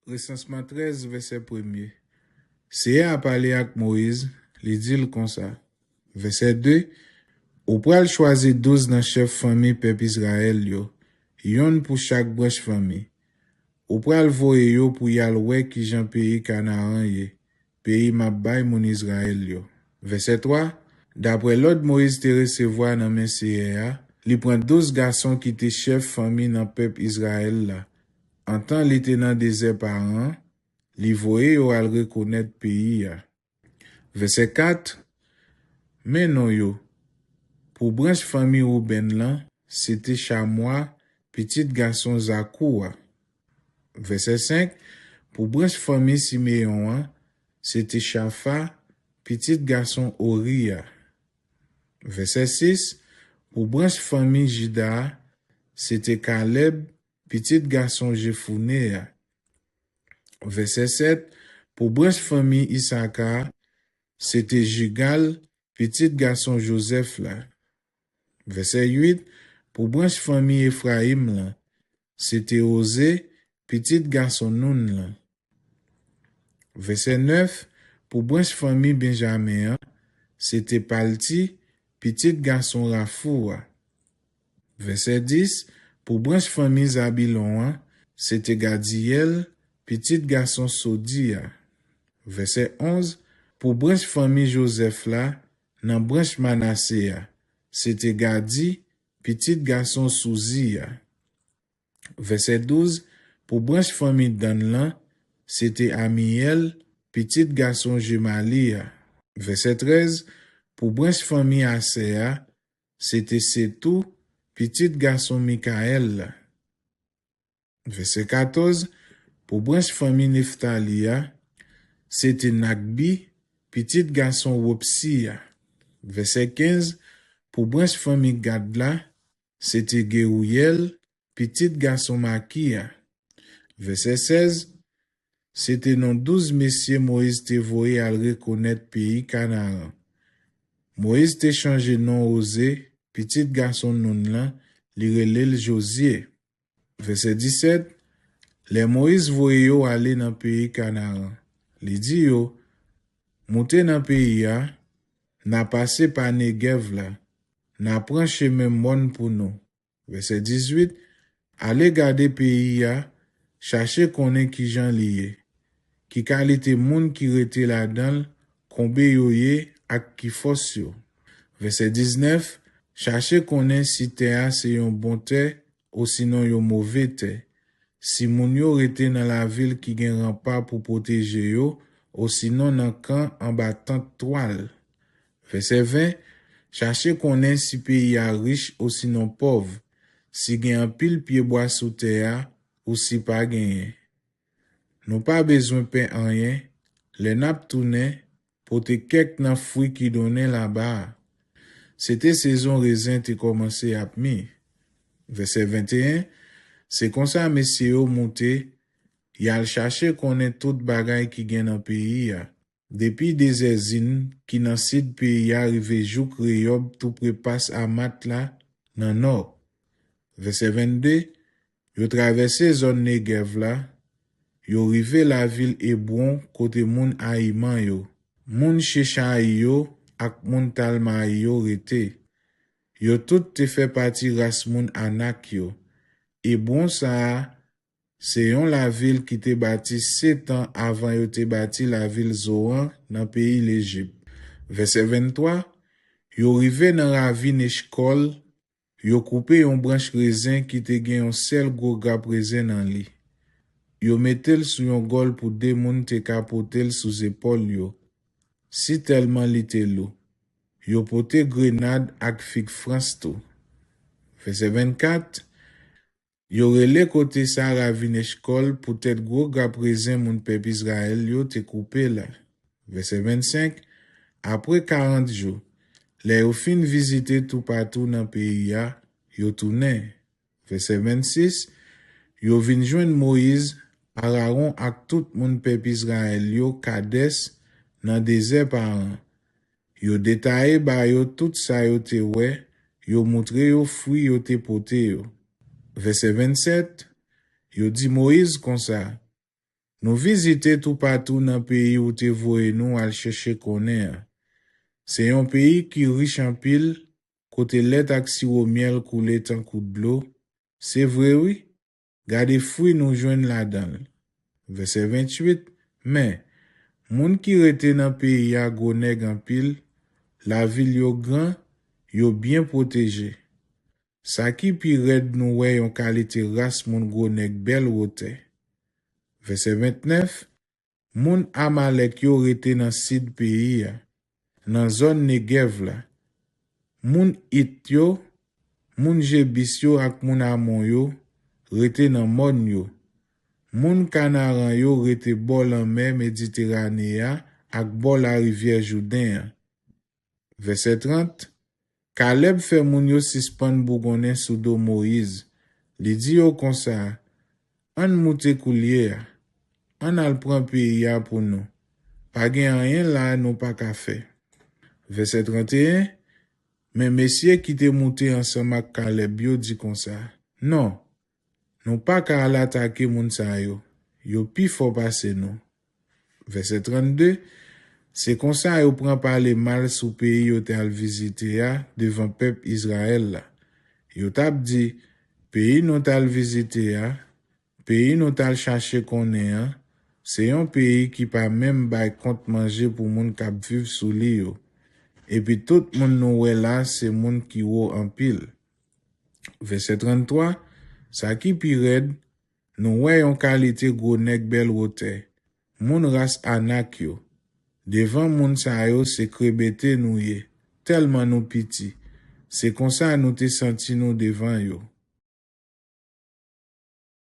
recensement 13, verset 1er. Seye a parlé avec Moïse, li dit comme ça. Verset 2, ou pral choisi 12 dans chef famille peuple Israël yo, yon pour chaque branche famille. Ou pral voye yo pour yal wè ki jan pays Canaan ye, pays m'a bay mon Israël yo. Verset 3, d'après l'ordre Moïse te recevoir dans men Seye a, li prend 12 garçons qui te chef famille dans peuple Israël la. En temps li te nan désert par an, li voye yo al reconnaître pays ya. Verset 4, men non yo, pour branche famille Ruben lan, c'était Chamois, petit garçon Zakoua. Verset 5, pour branche famille Siméon, c'était Chafa, petit garçon Oria. Verset 6, pour branche famille Juda, c'était Caleb, petit garçon Jephuné. Verset 7, pour branche famille Issachar, c'était Jugal, petit garçon Joseph là. Verset 8, pour branche famille Ephraim là, c'était Osée, petit garçon Nun là. Verset 9, pour branche famille Benjamin, c'était Palti, petit garçon Rafoua. Verset 10, pour branche famille Zabilon, c'était Gadiel, petit garçon Sodia. Verset 11, pour branche famille Joseph là, dans branche Manassé, c'était Gadi, petit garçon Souzia. Verset 12, pour branche famille Dan c'était Amiel, petit garçon Gemalia. Verset 13, pour branche famille Asea, c'était Setou, petit garçon Mikaël. Verset 14, pour branche famille Nephtalia, c'était Nagbi, petit garçon Wopsia. Verset 15, pour branche famille Gadla, c'était Geouyel, petit garçon Makia. Verset 16, c'était non 12 messieurs Moïse te voye à reconnaître pays Canaan. Moïse te changé nom Osé, petit garçon non là, li relèl Josué. Verset 17, les Moïse voye yo aller dans pays Canaan. Li di yo, monte dans pays ya, n'a passé par Negev là, n'a pran chemin mon pour nous. Verset 18, allez garder pays ya, chercher konnen ki jan liye, ki qualité moun ki rete la dan, kombe yo ye ak ki fos yo. Verset 19, chercher konnen si te a se yon bon te, ou sinon yon mauvais te. Si moun yo rete dans la ville qui gen rempart pour protéger yo, ou sinon nan camp en battant toile. Verset 20, chercher konnen si pays a riche ou sinon pauvre, si gen un pile pied bois sous terre ou si pas gen. Nou pas besoin pain en rien, les nap tourne, pote kek nan fruit qui donne là-bas. C'était saison raisin te commencé à mi. Verset 21, c'est comme ça messieurs yo monté, yal chercher konnen tout bagay qui gen dans pays ya. Depuis des zin qui nan sid pays arrivé jouk Reyob tout prépasse à mat la nan nord. Verset 22, yo traversé zone Negev la, yo rive la ville Hébron côté moun Aïman yo. Moun Sheshaï yo ak moun Talmaï yo rete. Yo tout te fait partie ras moun Anak yo. Hébron sa c'est yon la ville qui te bâti 7 ans avant yo te bâti la ville Zoan dans pays l'Égypte. Verset 23, yo rive dans ravine Eshkol, yo coupe yon branche raisin qui te gen yon sel gros grappe raisin dans li. Yo metel sou yon gol pour de moun te kapotel sous épaule yo. Si tellement li te lo. Yo pote grenade ak fig France tou. Verset 24, yo rele kote sa ravine Eshkol pou tèt gros grappe raisin moun peuple Israël yo te coupe la. Verset 25, après 40 jours, les yo fin visiter tout partout dans pays ya, yo tourne. Verset 26, yo vin joindre Moïse, Aaron ak tout moun peuple Israël yo Kades dans désert par an. Yo détaillé ba yo tout sa yo te wè, yo montre yo fruit yo te pote yo. Verset 27, yo dit Moïse comme ça, Nous visiter tout partout dans le pays où te voye nous al chercher connaître. C'est un pays qui riche en pile, côté lait ak sirop miel coulé tant coup de l'eau. C'est vrai, oui. Gardez fruits nous joignent là-dedans. Verset 28. Mais, moun qui rete dans pays a gros nèg en pile, la ville yo grand, yo bien protégé. Ça qui pi red nous wè yon qualité race moun gros nèg bel rote. Verset 29. Moun Amalek yo rete dans sid pays ya, dans zone Negev la. Moun It yo, moun Jebis yo ak moun Amon yo, rete dans Mon yo. Moun Kanaran yo rete bol en mer Méditerranée ak bol la rivière Jourdain. Verset 30. Caleb fait moun yo suspend bougonnen sous do Moïse. Li di yo kon sa, an moute koulier, an al pran pays ya pour nous. Pa gen rien là nous pas ka fait. Verset 31. Mais messieurs qui te monté ensemble avec Caleb yo dit comme ça. Non, nous pas ka al attaquer moun sa yo. Yo pi fort passer nous. Verset 32. C'est comme ça yo prend parler mal sous pays yo te al visiter ya devant peuple Israël là. Yo tap dit pays nous t'al visiter ya, pays nous t'al chercher connaît, c'est un pays qui pas même bay compte manger pour moun k'ap vivre sous li yo. Et puis tout moun nou wè là, c'est moun qui wò en pile. Verset 33, ça qui pi red, nou wè yon qualité gros nèg bel rote. Moun ras Anak yo. Devant moun sa yo, c'est krebete nou ye. Tellement nou piti. C'est comme ça nous te senti nous devant yo.